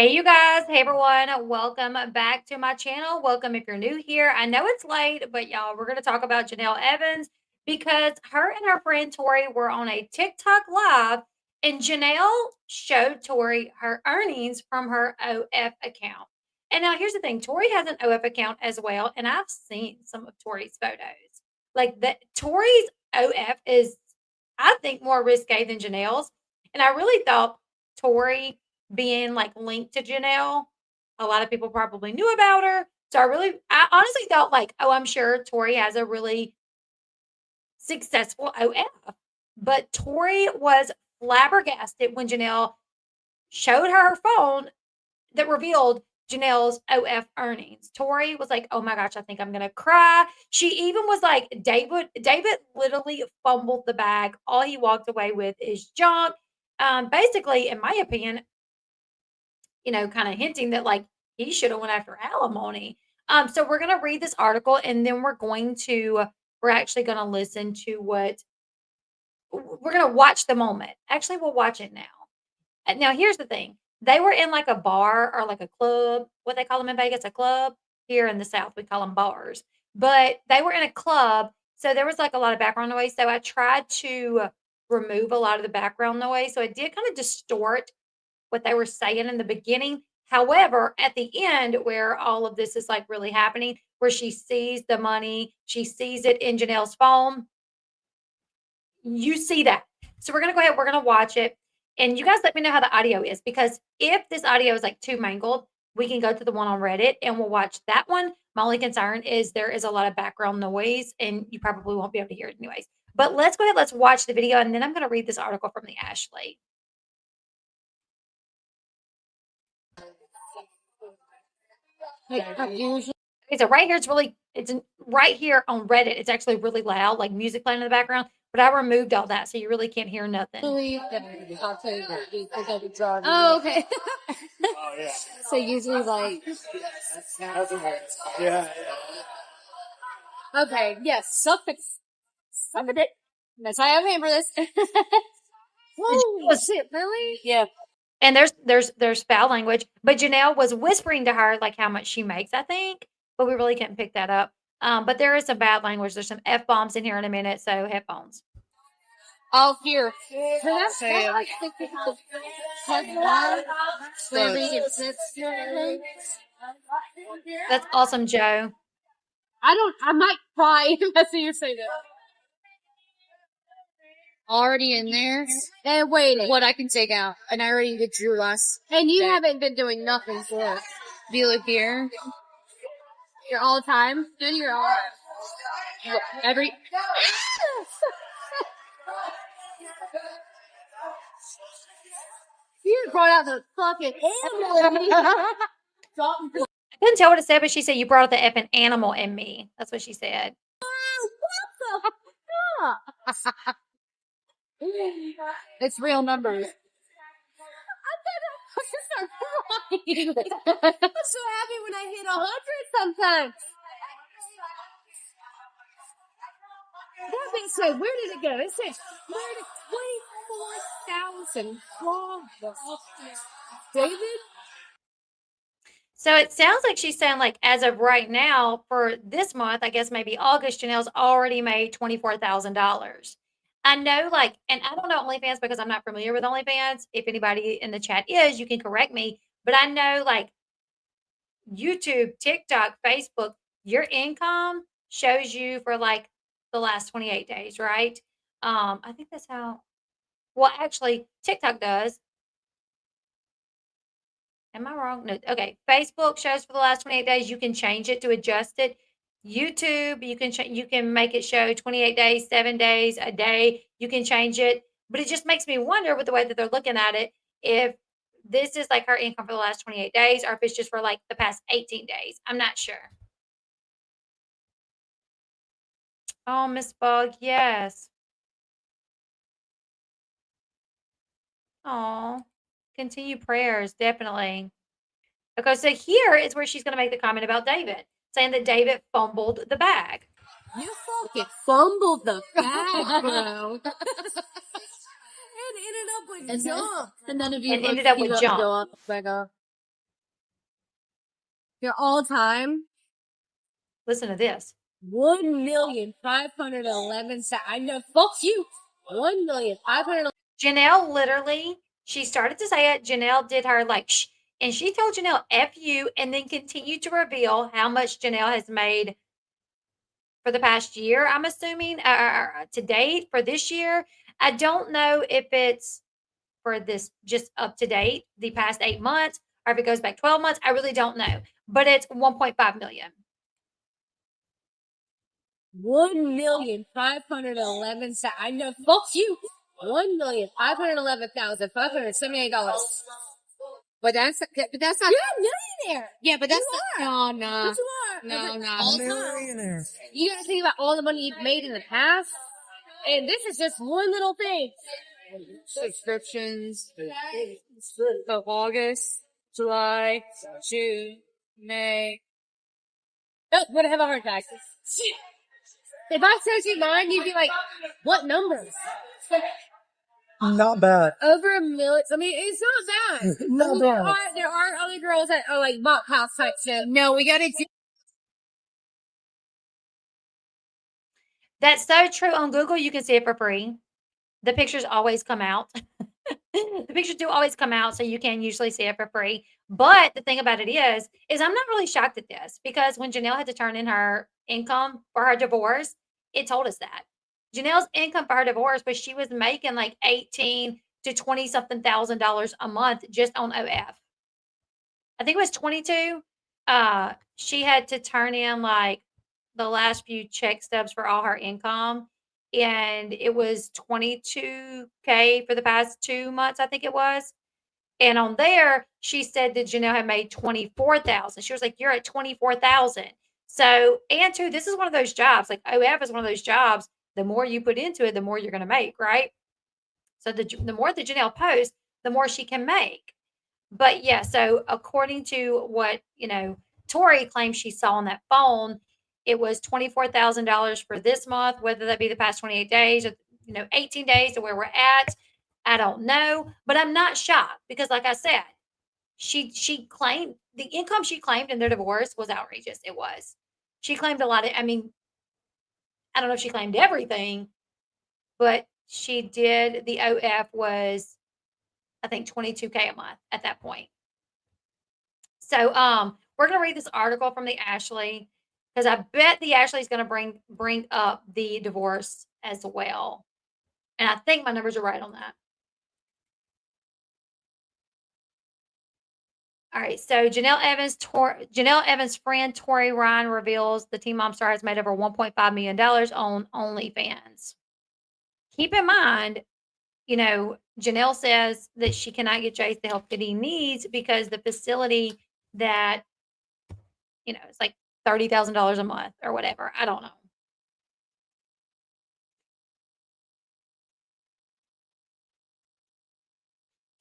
Hey, you guys. Hey, everyone. Welcome back to my channel. Welcome if you're new here. I know it's late, but y'all, we're going to talk about Jenelle Evans because her and her friend Tori were on a TikTok live, and Jenelle showed Tori her earnings from her OF account. And now here's the thing, Tori has an OF account as well, and I've seen some of Tori's photos. Like that Tori's OF is, I think, more risque than Jenelle's. And I really thought Tori being like linked to Jenelle, a lot of people probably knew about her. So I honestly thought like, oh, I'm sure Tori has a really successful OF. But Tori was flabbergasted when Jenelle showed her phone that revealed Jenelle's OF earnings. Tori was like, "Oh my gosh, I think I'm gonna cry." She even was like, David literally fumbled the bag. All he walked away with is junk. Basically, in my opinion, kind of hinting that like he should have went after alimony. So we're gonna read this article and then we're actually gonna listen to what we're gonna watch the moment. Actually, we'll watch it now. Now here's the thing. They were in like a bar or like a club, what they call them in Vegas, a club. Here in the South, we call them bars. But they were in a club, so there was like a lot of background noise. So I tried to remove a lot of the background noise. So it did kind of distort what they were saying in the beginning. However, at the end, where all of this is like really happening, where she sees the money, she sees it in Janelle's phone, you see that. So we're going to go ahead, we're going to watch it. And you guys let me know how the audio is, because if this audio is like too mangled, we can go to the one on Reddit and we'll watch that one. My only concern is there is a lot of background noise and you probably won't be able to hear it anyways. But let's go ahead, let's watch the video, and then I'm going to read this article from the Ashley. Okay, so right here, it's right here on Reddit. It's actually really loud, like music playing in the background. But I removed all that, so you really can't hear nothing. Oh, okay. Oh, yeah. So usually, like, yeah. Okay, yes, suffix. That's why I'm here for this. Oh shit, really? Yeah. And there's foul language, but Jenelle was whispering to her like how much she makes, I think, but we really couldn't pick that up. But there is some bad language. There's some F bombs in here in a minute, so headphones. Oh, here. Can I say like That's awesome, Joe. I might cry if I see you say that. Already in there. And wait, what I can take out. And I already did your last. And you haven't been doing nothing for it. Do you live here? You're all the time? Then you're all every You brought out the fucking animal. I couldn't tell what it said, but she said you brought out the effing animal in me. That's what she said. It's real numbers. I'm so happy when I hit 100 sometimes. That being said, where did it go? It said, where did 24,000 David? So it sounds like she's saying, like, as of right now, for this month, I guess maybe August, Janelle's already made $24,000. I know, like, and I don't know OnlyFans because I'm not familiar with OnlyFans. If anybody in the chat is, you can correct me. But I know, like, YouTube, TikTok, Facebook, your income shows you for like the last 28 days, right? I think that's how, well, actually, TikTok does. Am I wrong? No. Okay. Facebook shows for the last 28 days. You can change it to adjust it. YouTube, you can make it show 28 days, 7 days, a day. You can change it. But it just makes me wonder with the way that they're looking at it, if this is like her income for the last 28 days or if it's just for like the past 18 days. I'm not sure. Oh, Miss Bug, yes. Oh, continue prayers, definitely. Okay, so here is where she's going to make the comment about David, saying that David fumbled the bag. You fucking fumbled the bag, bro. And ended up with junk. And then if you ended up with junk. Go up, back up. Your all-time. Listen to this. 1,511,000. I know. Fuck you. 1,511,000. Jenelle literally, she started to say it. Jenelle did her like, shh, and she told Jenelle F you, and then continued to reveal how much Jenelle has made for the past year, I'm assuming, to date for this year. I don't know if it's for this just up to date, the past 8 months, or if it goes back 12 months. I really don't know, but it's 1.5 million. 1,511,000. I know. Fuck you. $1,511,578. But that's not. You're a millionaire. Yeah, but that's not. No. But you are. No. Millionaire. You gotta think about all the money you've made in the past, and this is just one little thing. Subscriptions. So August, July, June, May. Oh, I'm gonna have a heart attack. If I said you mine, you'd be like, what numbers? Not bad. Over a million. I mean, it's not bad. Not bad. There are other girls that are like bot house type shit. No, we gotta do. That's so true. On Google, you can see it for free. The pictures always come out. The pictures do always come out, so you can usually see it for free. But the thing about it is I'm not really shocked at this, because when Jenelle had to turn in her income for her divorce, it told us that. Janelle's income for her divorce, but she was making like 18 to 20 something $1,000 a month just on OF. I think it was 22. She had to turn in like the last few check stubs for all her income, and it was 22K for the past 2 months, I think it was. And on there, she said that Jenelle had made 24,000. She was like, "You're at 24,000." So, and two, this is one of those jobs. Like OF is one of those jobs. The more you put into it, the more you're going to make, right? So the more that Jenelle posts, the more she can make. But yeah, so according to what, Tori claims she saw on that phone, it was $24,000 for this month, whether that be the past 28 days or, 18 days to where we're at. I don't know, but I'm not shocked because like I said, she claimed the income she claimed in their divorce was outrageous. It was. She claimed a lot of, I mean, I don't know if she claimed everything, but she did. The OF was, I think, 22K a month at that point. So we're gonna read this article from the Ashley, because I bet the Ashley is gonna bring up the divorce as well. And I think my numbers are right on that. All right, so Jenelle Evans' friend Tori Ryan reveals the Teen Mom star has made over $1.5 million on OnlyFans. Keep in mind, Jenelle says that she cannot get Chase the help that he needs because the facility that, it's like $30,000 a month or whatever. I don't know.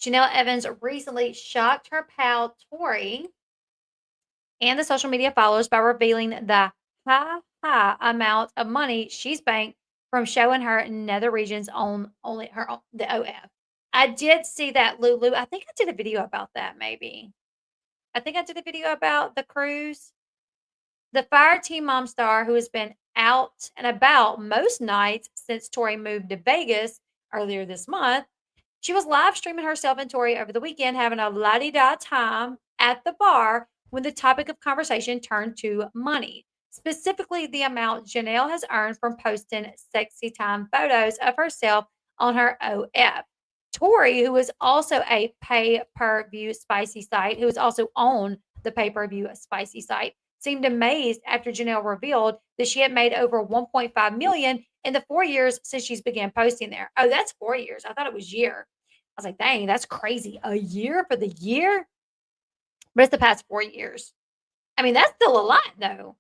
Jenelle Evans recently shocked her pal Tori and the social media followers by revealing the high amount of money she's banked from showing her nether regions on only the OF. I did see that, Lulu. I think I did a video about that, maybe. I think I did a video about the cruise. The Fire Team Mom star, who has been out and about most nights since Tori moved to Vegas earlier this month, she was live streaming herself and Tori over the weekend, having a la-di-da time at the bar when the topic of conversation turned to money, specifically the amount Jenelle has earned from posting sexy time photos of herself on her OF. Tori, who is also a pay-per-view spicy site, who is also on the pay-per-view spicy site, seemed amazed after Jenelle revealed that she had made over 1.5 million in the 4 years since she's began posting there. Oh, that's 4 years. I thought it was year. I was like, dang, that's crazy. A year for the year? But it's the past 4 years. I mean, that's still a lot though.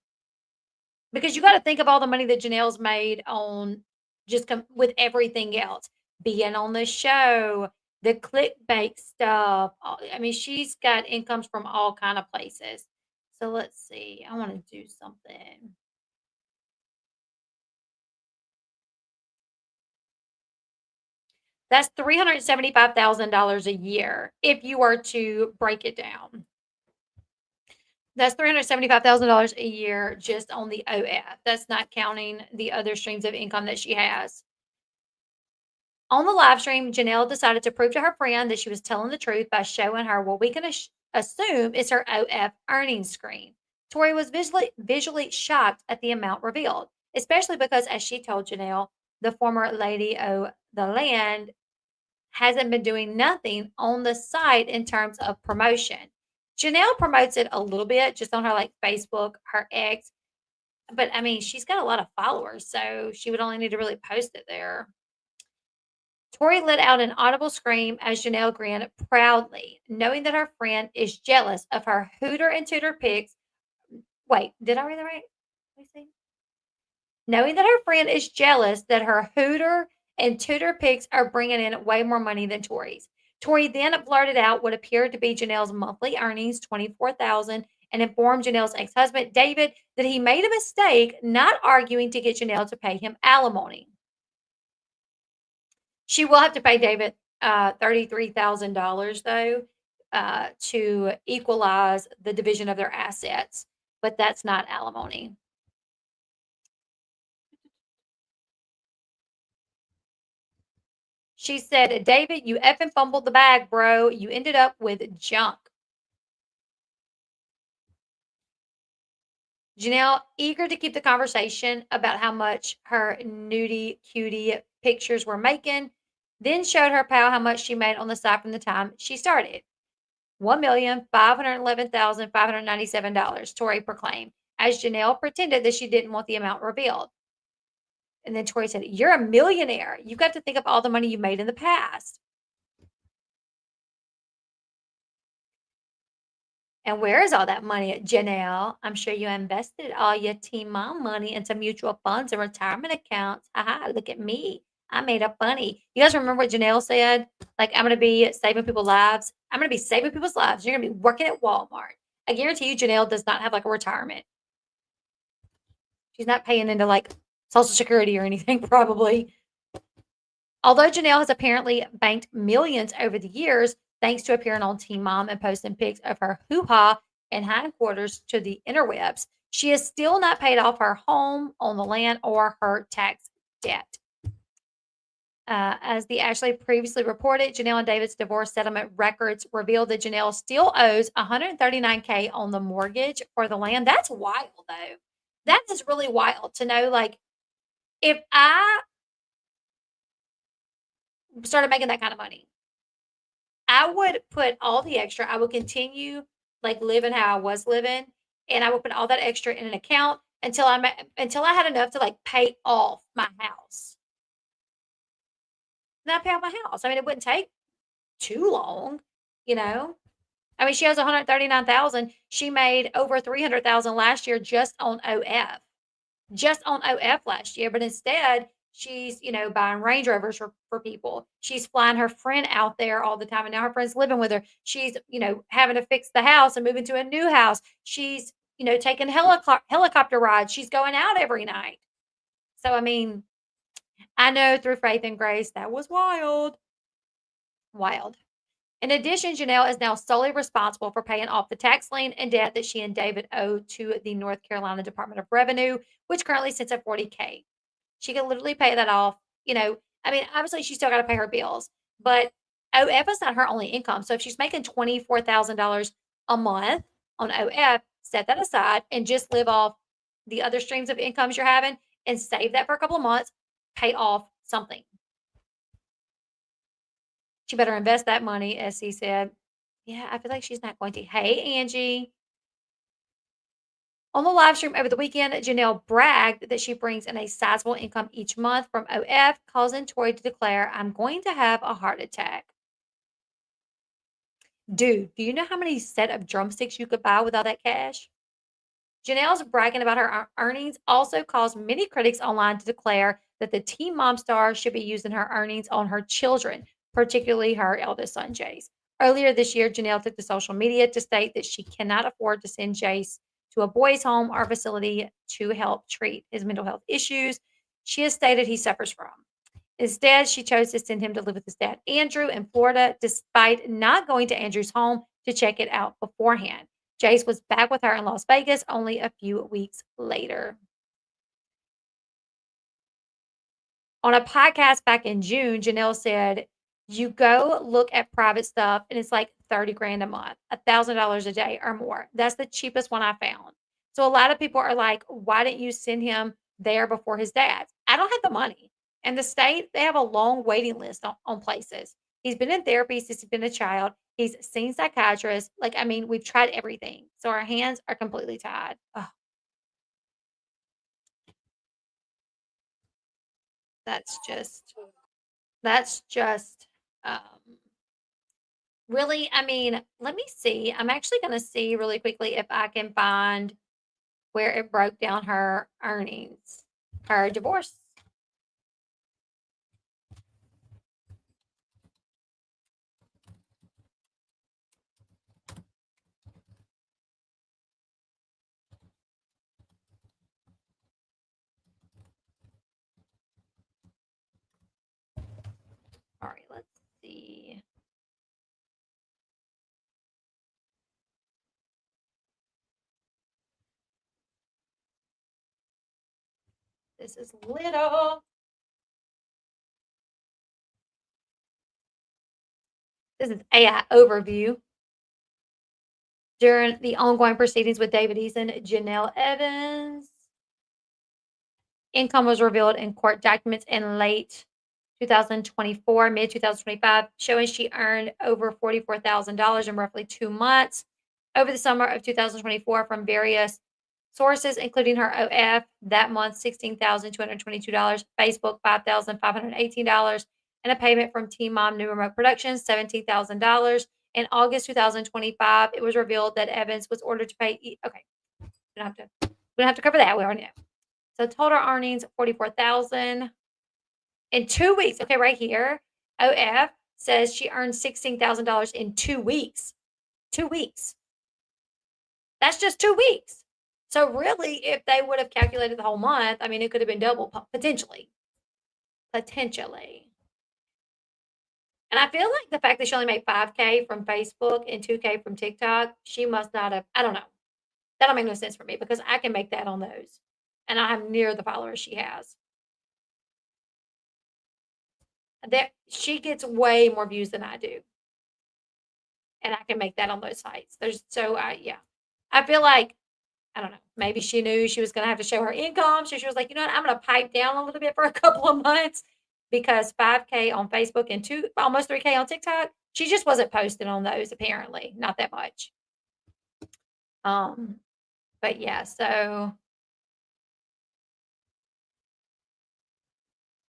Because you got to think of all the money that Janelle's made on just with everything else, being on the show, the clickbait stuff. I mean, she's got incomes from all kind of places. So let's see. I want to do something. That's $375,000 a year if you were to break it down. That's $375,000 a year just on the OF. That's not counting the other streams of income that she has. On the live stream, Jenelle decided to prove to her friend that she was telling the truth by showing her what we can assume is her OF earnings screen. Tori was visually shocked at the amount revealed, especially because, as she told Jenelle, the former lady of the land hasn't been doing nothing on the site in terms of promotion. Jenelle promotes it a little bit just on her like Facebook, her ex, but I mean, she's got a lot of followers, so she would only need to really post it there. Tori let out an audible scream as Jenelle grinned proudly, knowing that her friend is jealous of her Hooter and Tutor pics. Wait, did I read that right? Let me see. Knowing that her friend is jealous that her Hooter and Tutor pics are bringing in way more money than Tori's. Tori then blurted out what appeared to be Janelle's monthly earnings, 24,000, and informed Janelle's ex-husband David that he made a mistake not arguing to get Janelle to pay him alimony. She will have to pay David $33,000 though to equalize the division of their assets, but that's not alimony. She said, David, you effing fumbled the bag, bro. You ended up with junk. Jenelle, eager to keep the conversation about how much her nudie cutie pictures were making, then showed her pal how much she made on the side from the time she started. $1,511,597, Tori proclaimed, as Jenelle pretended that she didn't want the amount revealed. And then Tori said, You're a millionaire. You've got to think of all the money you made in the past. And where is all that money, Jenelle? I'm sure you invested all your Team Mom money into mutual funds and retirement accounts. Haha, look at me. I made up money. You guys remember what Jenelle said? Like, I'm going to be saving people's lives. I'm going to be saving people's lives. You're going to be working at Walmart. I guarantee you, Jenelle does not have like a retirement. She's not paying into like Social Security or anything, probably. Although Jenelle has apparently banked millions over the years, thanks to appearing on Teen Mom and posting pics of her hoo-ha and hindquarters to the interwebs, she has still not paid off her home on the land or her tax debt. As the Ashley previously reported, Jenelle and David's divorce settlement records revealed that Jenelle still owes $139K on the mortgage for the land. That's wild, though. That is really wild to know. Like, if I started making that kind of money, I would put all the extra. I would continue like living how I was living, and I would put all that extra in an account until I had enough to like pay off my house. And I pay off my house. I mean, it wouldn't take too long, you know. I mean, she has 139,000. She made over 300,000 last year just on OF, just on OF last year. But instead, she's, buying Range Rovers for people. She's flying her friend out there all the time. And now her friend's living with her. She's, having to fix the house and move into a new house. She's, taking helicopter rides. She's going out every night. So, I mean, I know through faith and grace, that was wild. Wild. In addition, Jenelle is now solely responsible for paying off the tax lien and debt that she and David owe to the North Carolina Department of Revenue, which currently sits at $40K. She can literally pay that off. I mean, obviously she's still got to pay her bills, but OF is not her only income. So if she's making $24,000 a month on OF, set that aside and just live off the other streams of incomes you're having and save that for a couple of months, pay off something. She better invest that money, as he said. Yeah, I feel like she's not going to. Hey, Angie. On the live stream over the weekend, Jenelle bragged that she brings in a sizable income each month from OF, causing Tori to declare, I'm going to have a heart attack. Dude, do you know how many set of drumsticks you could buy with all that cash? Janelle's bragging about her earnings also caused many critics online to declare that the Teen Mom star should be using her earnings on her children, particularly her eldest son, Jace. Earlier this year, Jenelle took to social media to state that she cannot afford to send Jace to a boys' home or facility to help treat his mental health issues she has stated he suffers from. Instead, she chose to send him to live with his dad, Andrew, in Florida, despite not going to Andrew's home to check it out beforehand. Jace was back with her in Las Vegas only a few weeks later. On a podcast back in June, Jenelle said, "You go look at private stuff and it's like 30 grand a month, $1,000 a day or more. That's the cheapest one I found." So a lot of people are like, "Why didn't you send him there before his dad's?" I don't have the money. And the state, they have a long waiting list on places. He's been in therapy since he's been a child. He's seen psychiatrists. Like, I mean, we've tried everything. So our hands are completely tied. Ugh, that's just, that's just, um, really, I mean, let me see. I'm actually gonna see really quickly if I can find where it broke down her earnings, her divorce. All right, let's see. This is little. This is AI overview. During the ongoing proceedings with David Eason, Jenelle Evans, income was revealed in court documents in late 2024, mid 2025, showing she earned over $44,000 in roughly 2 months over the summer of 2024 from various sources, including her OF that month, $16,222, Facebook, $5,518, and a payment from Team Mom New Remote Productions, $17,000. In August 2025, it was revealed that Evans was ordered to pay. Okay, we don't have to cover that. We already know. So total earnings 44,000 in 2 weeks. Okay, right here, OF says she earned $16,000 in 2 weeks. 2 weeks. That's just 2 weeks. So really, if they would have calculated the whole month, I mean, it could have been double potentially. Potentially. And I feel like the fact that she only made 5K from Facebook and 2K from TikTok, she must not have, I don't know. That don't make no sense for me because I can make that on those. And I have near the followers she has. That she gets way more views than I do. And I can make that on those sites. There's so yeah. I feel like I don't know. Maybe she knew she was going to have to show her income. So she was like, you know what? I'm going to pipe down a little bit for a couple of months because 5K on Facebook and almost 3K on TikTok. She just wasn't posting on those apparently, not that much. Um, but yeah, so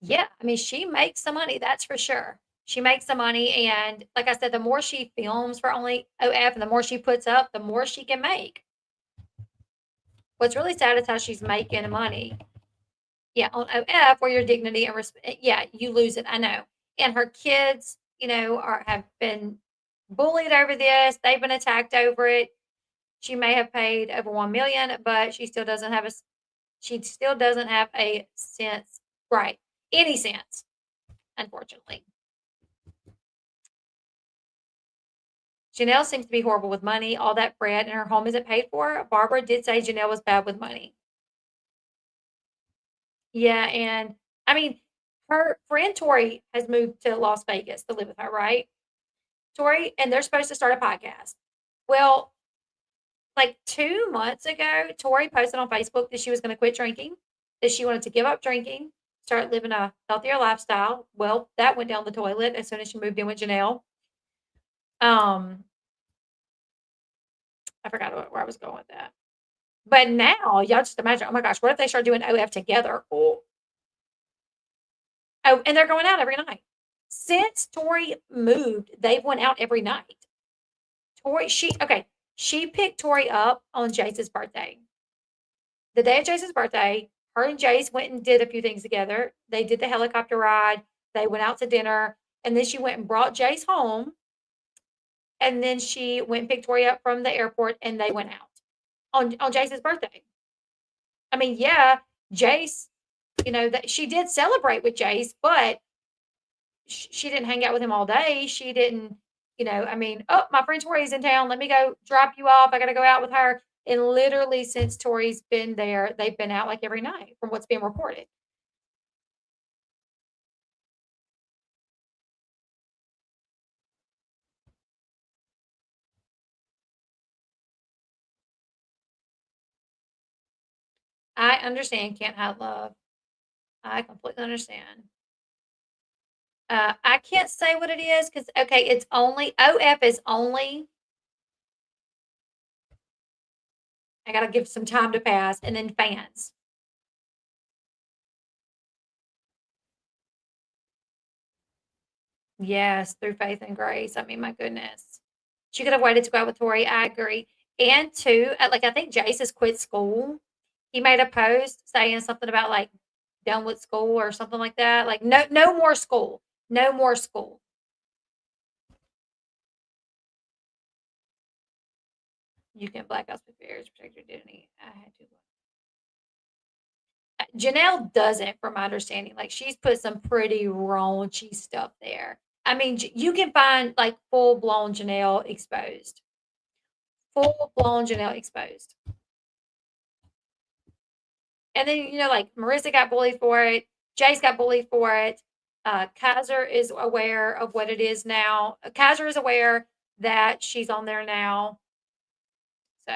yeah, I mean, she makes some money, that's for sure. She makes some money, and like I said, the more she films for only OF and the more she puts up, the more she can make. What's really sad is how she's making money. Yeah, on OF where your dignity and respect, yeah, you lose it. I know. And her kids, have been bullied over this. They've been attacked over it. She may have paid over 1 million, but she still doesn't have a sense, right? Any sense, unfortunately. Jenelle seems to be horrible with money. All that bread and her home isn't paid for. Barbara did say Jenelle was bad with money. Yeah, and I mean, her friend Tori has moved to Las Vegas to live with her, right? Tori, and they're supposed to start a podcast. Well, like 2 months ago, Tori posted on Facebook that she was going to quit drinking, that she wanted to give up drinking, start living a healthier lifestyle. Well, that went down the toilet as soon as she moved in with Jenelle. Um, I forgot where I was going with that. But now, y'all just imagine, oh my gosh, what if they start doing OF together? Oh, and they're going out every night. Since Tori moved, they've went out every night. She picked Tori up on Jace's birthday. The day of Jace's birthday, her and Jace went and did a few things together. They did the helicopter ride, they went out to dinner, and then she went and brought Jace home. And then she went and picked Tori up from the airport and they went out on Jace's birthday. I mean, yeah, Jace, that she did celebrate with Jace, but she didn't hang out with him all day. She didn't, You know, I mean, oh, my friend Tori's in town. Let me go drop you off. I got to go out with her. And literally, since Tori's been there, they've been out like every night from what's being reported. I understand, can't hide love. I completely understand. I can't say what it is because, okay, it's only, OF is only, I got to give some time to pass, and then fans. Yes, through faith and grace. I mean, my goodness. She could have waited to go out with Tori. I agree. And two, like I think Jace has quit school. He made a post saying something about like done with school or something like that. Like no more school. No more school. You can black out with fears, protect your dignity. I had to. Jenelle doesn't, from my understanding. Like she's put some pretty raunchy stuff there. I mean, you can find like full blown Jenelle exposed. Full blown Jenelle exposed. And then, you know, like Marissa got bullied for it. Jace got bullied for it. Kaiser is aware of what it is now. Kaiser is aware that she's on there now. So,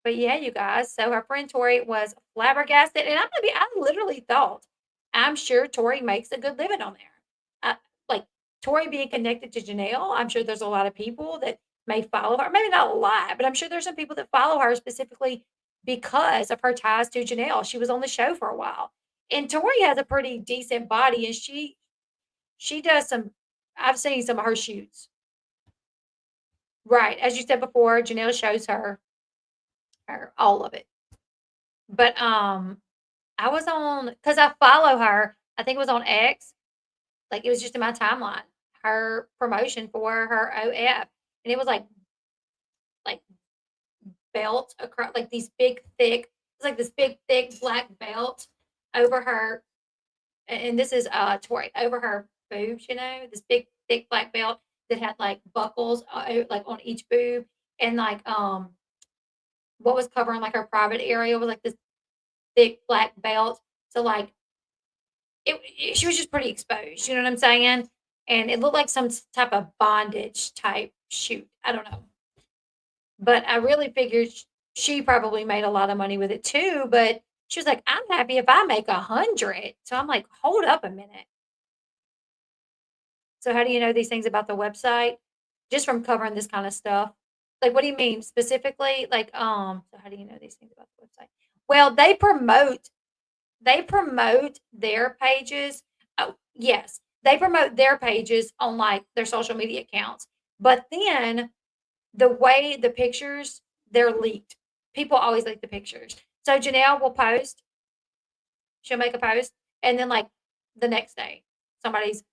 but yeah, you guys. So her friend Tori was flabbergasted. And I literally thought, I'm sure Tori makes a good living on there. Like Tori being connected to Jenelle, I'm sure there's a lot of people that may follow her. Maybe not a lot, but I'm sure there's some people that follow her specifically because of her ties to Jenelle. She was on the show for a while. And Tori has a pretty decent body and she does some I've seen some of her shoots. Right. As you said before, Jenelle shows her all of it. But I was on because I follow her. I think it was on X. Like it was just in my timeline. Her promotion for her OF. And it was like belt across like these big thick it's like this big thick black belt over her and this is Tori over her boobs, you know, this big thick black belt that had like buckles like on each boob and like what was covering like her private area was like this thick black belt. So like she was just pretty exposed, you know what I'm saying? And it looked like some type of bondage type shoot. I don't know. But I really figured she probably made a lot of money with it too, but she was like, "I'm happy if I make 100." So I'm like, "Hold up a minute." So how do you know these things about the website? Just from covering this kind of stuff. Like, what do you mean specifically? Like, so how do you know these things about the website? Well, they promote their pages. Oh, yes. They promote their pages on like their social media accounts. But then the way the pictures, they're leaked. People always leak the pictures. So Jenelle will post, she'll make a post, and then like the next day, somebody's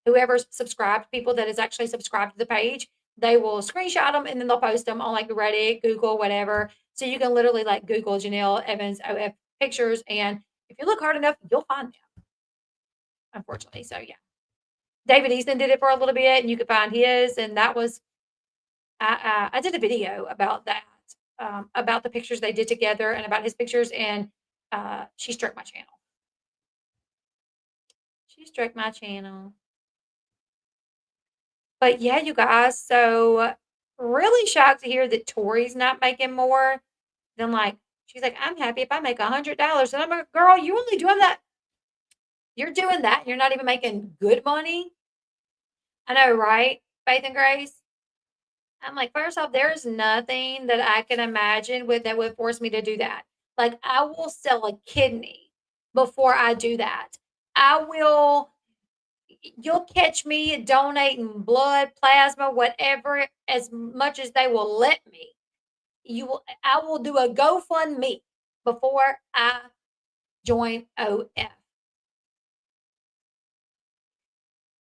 whoever's subscribed, people that is actually subscribed to the page, they will screenshot them and then they'll post them on like Reddit, Google, whatever. So you can literally like Google Jenelle Evans OF pictures, and if you look hard enough, you'll find them. Unfortunately, so yeah. David Easton did it for a little bit, and you could find his, and that was I did a video about that, about the pictures they did together and about his pictures, and she struck my channel. She struck my channel. But yeah, you guys, so really shocked to hear that Tori's not making more than like she's like, I'm happy if I make $100. And I'm like, girl, you only doing that. You're doing that. You're not even making good money. I know, right? Faith and grace. I'm like, first off, there's nothing that I can imagine with that would force me to do that. Like, I will sell a kidney before I do that. I will, you'll catch me donating blood, plasma, whatever, as much as they will let me. I will do a GoFundMe before I join OF.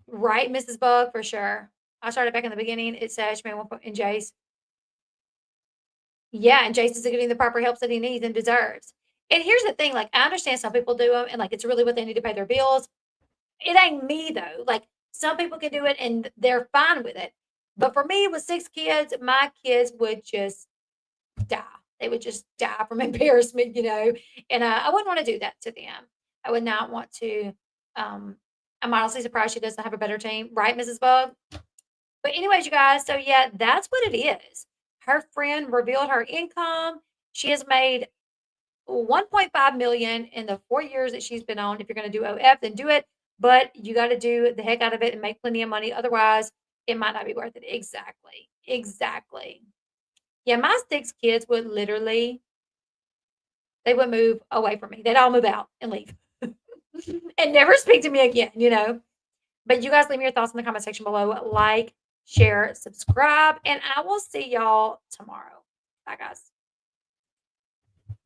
Right, Mrs. Bug, for sure. I started back in the beginning. It says, man, and Jace. Yeah, and Jason's getting the proper help that he needs and deserves. And here's the thing, like, I understand some people do them and, like, it's really what they need to pay their bills. It ain't me, though. Like, Some people can do it and they're fine with it. But for me, with 6 kids, my kids would just die. They would just die from embarrassment, and I wouldn't want to do that to them. I would not want to. I'm honestly surprised she doesn't have a better team, right, Mrs. Bug? But anyways, you guys, so yeah, that's what it is. Her friend revealed her income. She has made 1.5 million in the 4 years that she's been on. If you're going to do OF, then do it. But you got to do the heck out of it and make plenty of money. Otherwise, it might not be worth it. Exactly. Exactly. Yeah, my 6 kids would literally, they would move away from me. They'd all move out and leave and never speak to me again. But you guys leave me your thoughts in the comment section below. Like, share, subscribe, and I will see y'all tomorrow. Bye, guys.